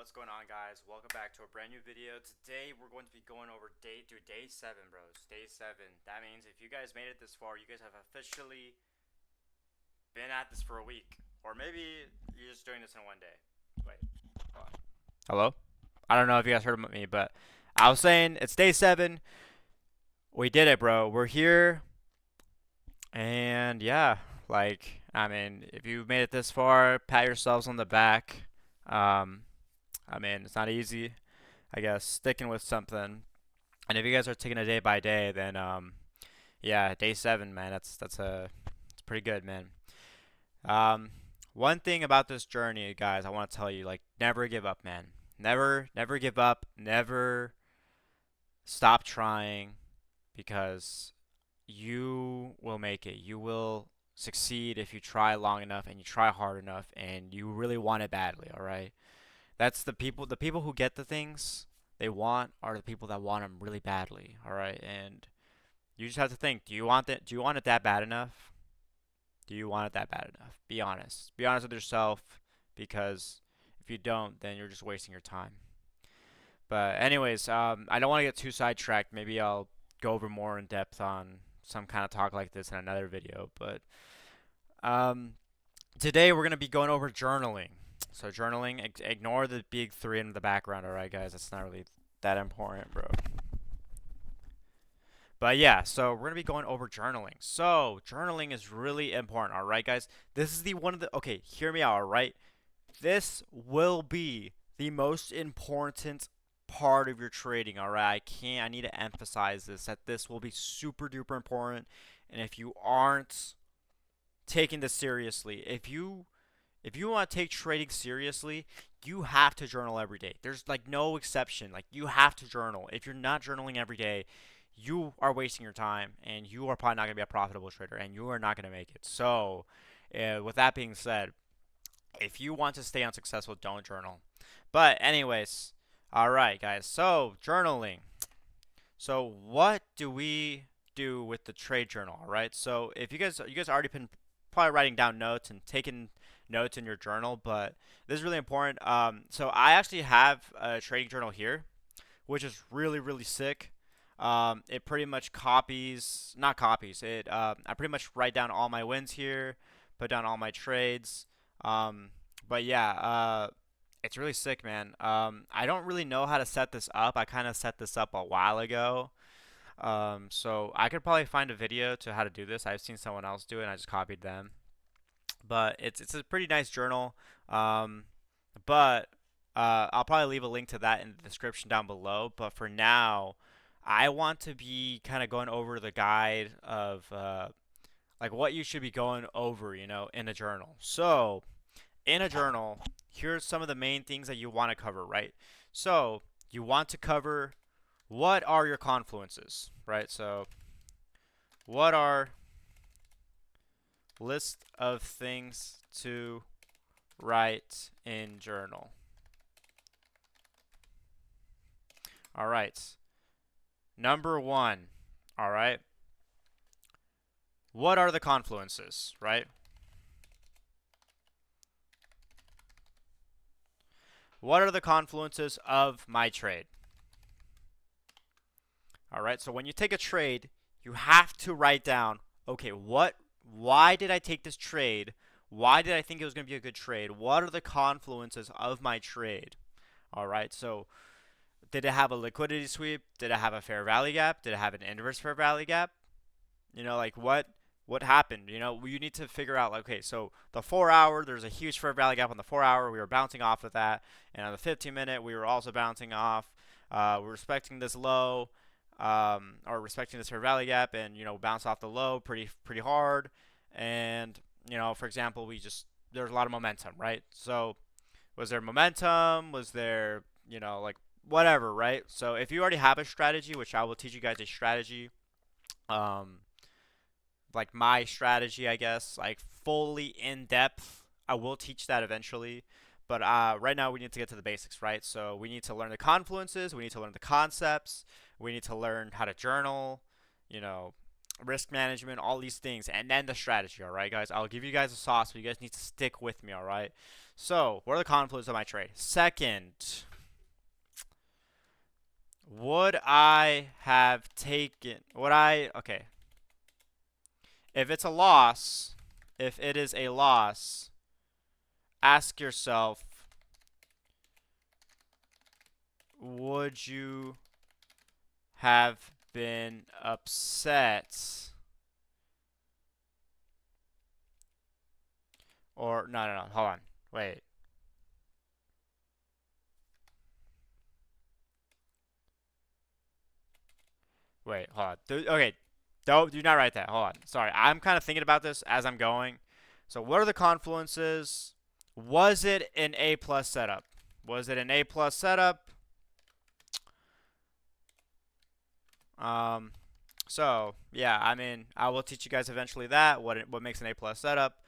What's going on, guys? Welcome back to a brand new video. Today we're going to be going over day 7, bros. Day 7. That means if you guys made it this far, you guys have officially been at this for a week, or maybe you're just doing this in one day. Wait, hold on. Hello? I don't know if you guys heard me, but I was saying it's day 7. We did it, bro. We're here, and yeah, if you made it this far, pat yourselves on the back. Um, it's not easy, I guess, sticking with something. And if you guys are taking it day by day, then yeah, day 7, man, it's pretty good, man. Um, One thing about this journey, guys, I want to tell you, like, never give up, man. Never give up. Never stop trying, because you will make it. You will succeed if you try long enough and you try hard enough and you really want it badly. All right. That's the people who get the things they want are the people that want them really badly, all right? And you just have to think, do you want it that bad enough? Do you want it that bad enough? Be honest. Be honest with yourself, because if you don't, then you're just wasting your time. But anyways, I don't want to get too sidetracked. Maybe I'll go over more in depth on some kind of talk like this in another video, but um today we're going to be going over journaling. So journaling, ignore the big three in the background, all right, guys? That's not really that important, bro. But yeah, so we're going to be going over journaling. So journaling is really important, all right, guys? This is the one of the, okay, hear me out, all right? This will be the most important part of your trading, all right? I need to emphasize this, that this will be super duper important. And if you aren't taking this seriously, if you want to take trading seriously, you have to journal every day. There's like no exception. Like, you have to journal. If you're not journaling every day, you are wasting your time, and you are probably not going to be a profitable trader, and you are not going to make it. So, with that being said, if you want to stay unsuccessful, don't journal. But anyways, all right, guys. So journaling. So what do we do with the trade journal? All right. So if you guys already been probably writing down notes and taking notes in your journal, but this is really important. So I actually have a trading journal here, which is really sick. It pretty much copies, not copies. I pretty much write down all my wins here, put down all my trades. Um, but yeah, it's really sick, man. I don't really know how to set this up. I kind of set this up a while ago. So I could probably find a video to how to do this. I've seen someone else do it, and I just copied them. But it's a pretty nice journal. Um, but I'll probably leave a link to that in the description down below. But for now, I want to be kind of going over the guide of like what you should be going over, in a journal. So in a journal, here's some of the main things that you want to cover, right? So you want to cover, what are your confluences, right? So what are list of things to write in journal? All right. Number 1, all right. What are the confluences, right? What are the confluences of my trade? All right, so when you take a trade, you have to write down, okay, why did I take this trade? Why did I think it was going to be a good trade? What are the confluences of my trade? All right, so did it have a liquidity sweep? Did it have a fair value gap? Did it have an inverse fair value gap? Like what happened? You need to figure out, like, okay, so the 4 hour, there's a huge fair value gap on the 4 hour. We were bouncing off of that, and on the 15 minute, we were also bouncing off. We're respecting this low, or respecting this fair value gap, and bounce off the low pretty hard. And for example, there's a lot of momentum, right? So was there momentum? Was there like whatever, right? So if you already have a strategy, which I will teach you guys a strategy, um, like my strategy, I guess, like fully in depth. I will teach that eventually. But right now we need to get to the basics, right? So we need to learn the confluences. We need to learn the concepts. We need to learn how to journal. You know, risk management, all these things, and then the strategy. All right, guys. I'll give you guys a sauce, but you guys need to stick with me. All right. So, what are the confluences of my trade? Second, would I have taken? Would I? Okay. If it's a loss, if it is a loss, ask yourself, would you have been upset? Or no, no, no. Hold on. Wait. Wait. Hold on. Okay. Don't do not write that. Hold on. Sorry. I'm kind of thinking about this as I'm going. So what are the confluences? Was it an A plus setup? Was it an A plus setup? Um, so yeah, I mean, I will teach you guys eventually that what makes an A plus setup.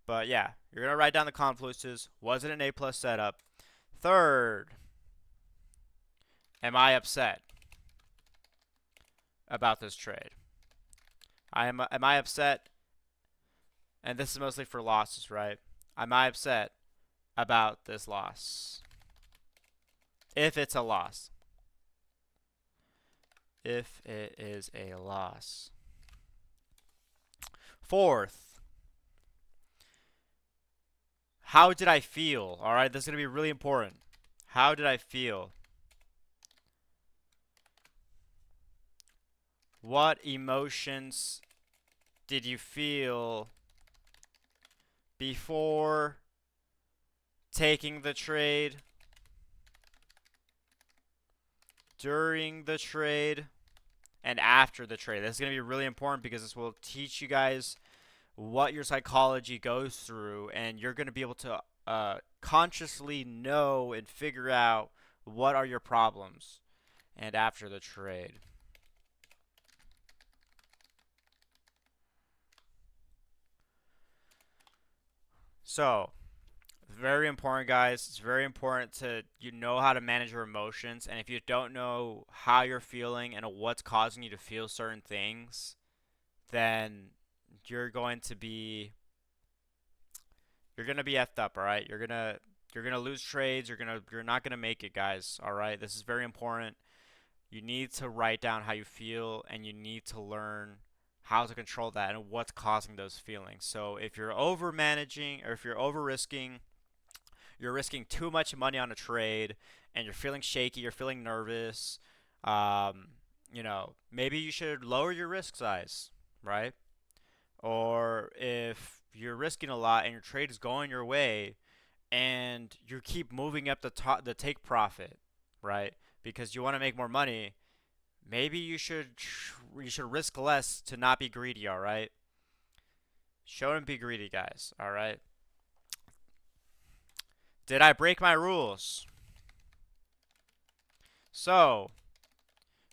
But yeah, you're gonna write down the confluences. Was it an A plus setup? Third, am I upset about this trade? Am I upset? And this is mostly for losses, right? Am I upset about this loss? If it's a loss. If it is a loss. Fourth, how did I feel? All right, this is going to be really important. How did I feel? What emotions did you feel before taking the trade, during the trade, and after the trade? This is going to be really important because this will teach you guys what your psychology goes through, and you're going to be able to consciously know and figure out what are your problems and after the trade. So, very important, guys. It's very important to know how to manage your emotions, and if you don't know how you're feeling and what's causing you to feel certain things, then you're going to be effed up, all right? You're gonna lose trades. You're not gonna make it, guys. All right. This is very important. You need to write down how you feel, and you need to learn how to control that and what's causing those feelings. So if you're over managing or if you're over risking, you're risking too much money on a trade, and you're feeling shaky, you're feeling nervous. Maybe you should lower your risk size, right? Or if you're risking a lot and your trade is going your way, and you keep moving up the take profit, right? Because you want to make more money, maybe you should risk less to not be greedy, all right? Shouldn't be greedy, guys, all right? Did I break my rules? So,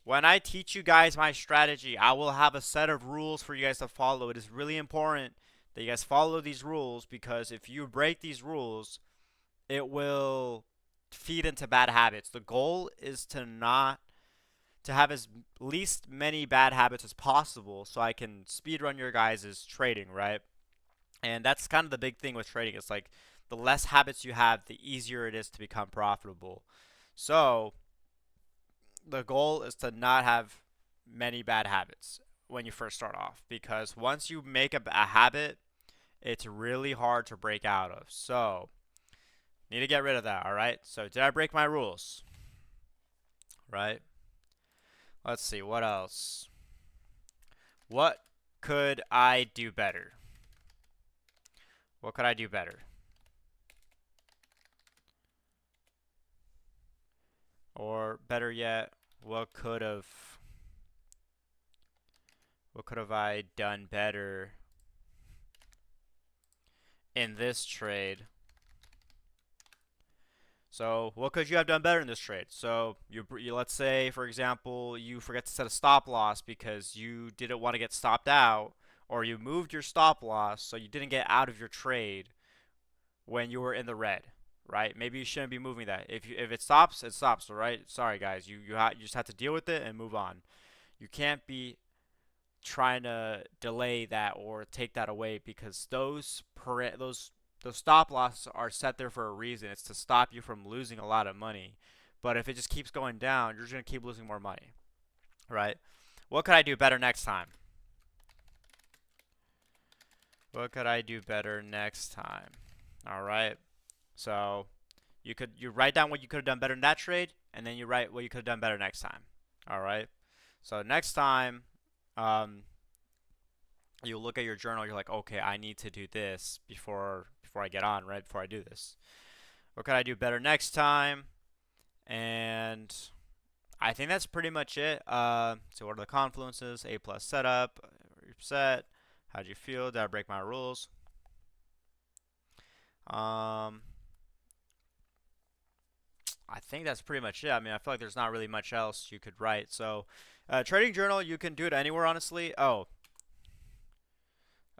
when I teach you guys my strategy, I will have a set of rules for you guys to follow. It is really important that you guys follow these rules, because if you break these rules, it will feed into bad habits. The goal is to have as least many bad habits as possible so I can speed run your guys' trading, right? And that's kind of the big thing with trading. It's like the less habits you have, the easier it is to become profitable. So, the goal is to not have many bad habits when you first start off, because once you make a habit, it's really hard to break out of. So, need to get rid of that, all right? So, did I break my rules? Right? Let's see, what else? What could I do better? What could I do better? Or better yet, what could have I done better in this trade? So, what could you have done better in this trade? So, let's say, for example, you forget to set a stop loss because you didn't want to get stopped out, or you moved your stop loss so you didn't get out of your trade when you were in the red, right? Maybe you shouldn't be moving that. If it stops, it stops, all right? Sorry, guys. You just have to deal with it and move on. You can't be trying to delay that or take that away, because those stop losses are set there for a reason. It's to stop you from losing a lot of money. But if it just keeps going down, you're just gonna keep losing more money, right? What could I do better next time? What could I do better next time? All right. So you write down what you could have done better in that trade, and then you write what you could have done better next time. All right. So next time, um, you look at your journal. You're like, okay, I need to do this before I get on, right? Before I do this, what could I do better next time? And I think that's pretty much it. So what are the confluences? A plus setup. You're set. How'd you feel? Did I break my rules? Um, I think that's pretty much it. I mean, I feel like there's not really much else you could write. So, trading journal, you can do it anywhere, honestly. Oh,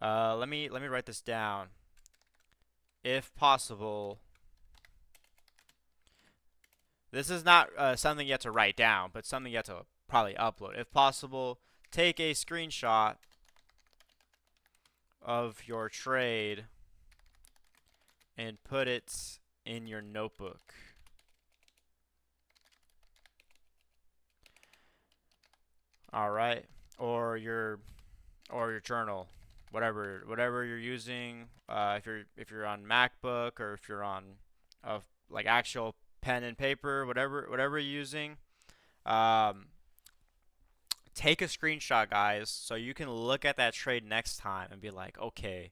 let me write this down. If possible, this is not something you have to write down, but something you have to probably upload. If possible, take a screenshot of your trade and put it in your notebook. All right, or your journal, whatever you're using. If you're on MacBook, or if you're on like actual pen and paper, whatever you're using, um, take a screenshot, guys, so you can look at that trade next time and be like, okay,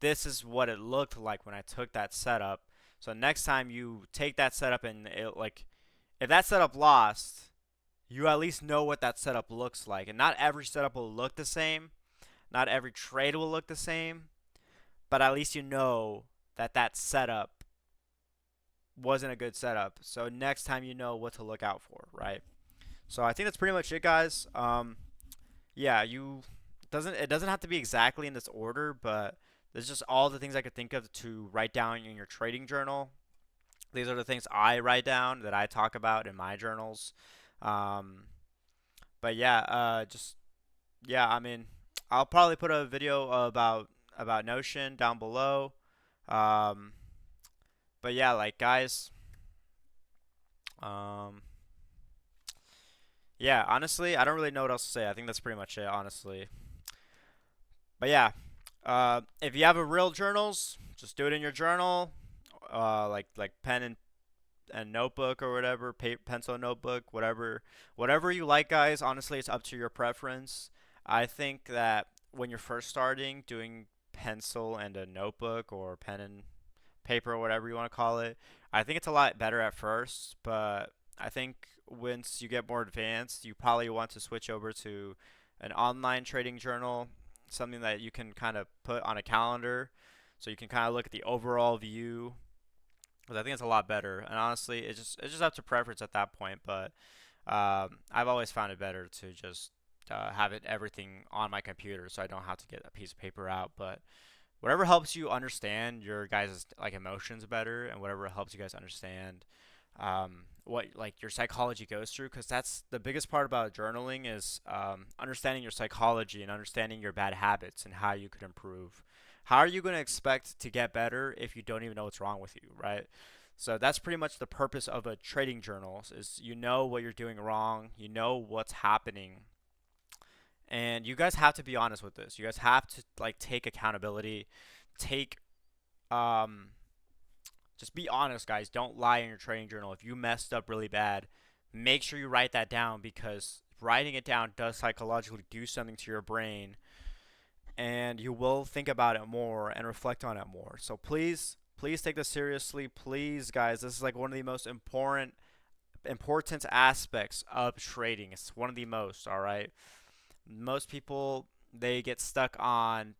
this is what it looked like when I took that setup. So next time you take that setup and if that setup lost, you at least know what that setup looks like. And not every setup will look the same. Not every trade will look the same. But at least you know that that setup wasn't a good setup. So next time you know what to look out for, right? So I think that's pretty much it, guys. Yeah, it doesn't have to be exactly in this order, but there's just all the things I could think of to write down in your trading journal. These are the things I write down that I talk about in my journals. Um, but yeah, just yeah. I mean, I'll probably put a video about Notion down below. Um, but yeah, like guys, um, yeah. Honestly, I don't really know what else to say. I think that's pretty much it, honestly. But yeah, if you have a real journals, just do it in your journal, like pen and notebook or whatever, pencil notebook, whatever you like, guys. Honestly, it's up to your preference. I think that when you're first starting doing pencil and a notebook, or pen and paper, or whatever you want to call it, I think it's a lot better at first, but I think once you get more advanced, you probably want to switch over to an online trading journal, something that you can kind of put on a calendar, so you can kind of look at the overall view, because I think it's a lot better. And honestly, it's just up to preference at that point. But I've always found it better to just have everything on my computer, so I don't have to get a piece of paper out. But whatever helps you understand your guys' like emotions better, and whatever helps you guys understand what like your psychology goes through, because that's the biggest part about journaling is understanding your psychology and understanding your bad habits and how you could improve. How are you going to expect to get better if you don't even know what's wrong with you, right? So that's pretty much the purpose of a trading journal, is you know what you're doing wrong, you know what's happening, and you guys have to be honest with this. You guys have to like take accountability, take um just be honest, guys. Don't lie in your trading journal. If you messed up really bad, make sure you write that down, because writing it down does psychologically do something to your brain, and you will think about it more and reflect on it more. So please take this seriously. Please, guys, this is like one of the most important aspects of trading. It's one of the most, all right? Most people they get stuck on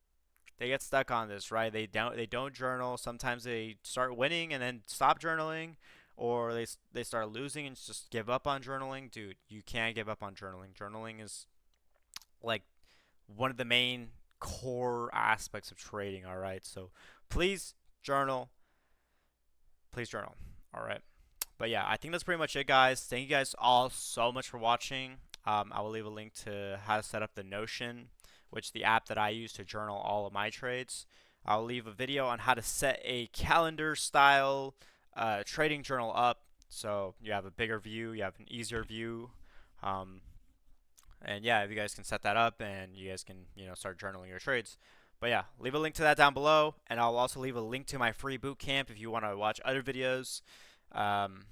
this, right? They don't journal. Sometimes they start winning and then stop journaling, or they start losing and just give up on journaling. Dude, you can't give up on journaling. Journaling is like one of the main core aspects of trading, all right? So please journal. Please journal. All right. But yeah, I think that's pretty much it, guys. Thank you guys all so much for watching. I will leave a link to how to set up the Notion, which is the app that I use to journal all of my trades. I'll leave a video on how to set a calendar style trading journal up so you have a bigger view, you have an easier view. Um, and yeah, if you guys can set that up and you guys can, start journaling your trades. But yeah, leave a link to that down below, and I'll also leave a link to my free boot camp if you want to watch other videos. Um,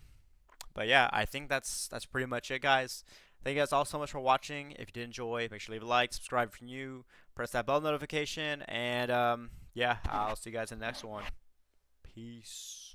but yeah, I think that's pretty much it, guys. Thank you guys all so much for watching. If you did enjoy, make sure to leave a like, subscribe if you're new, press that bell notification, and yeah, I'll see you guys in the next one. Peace.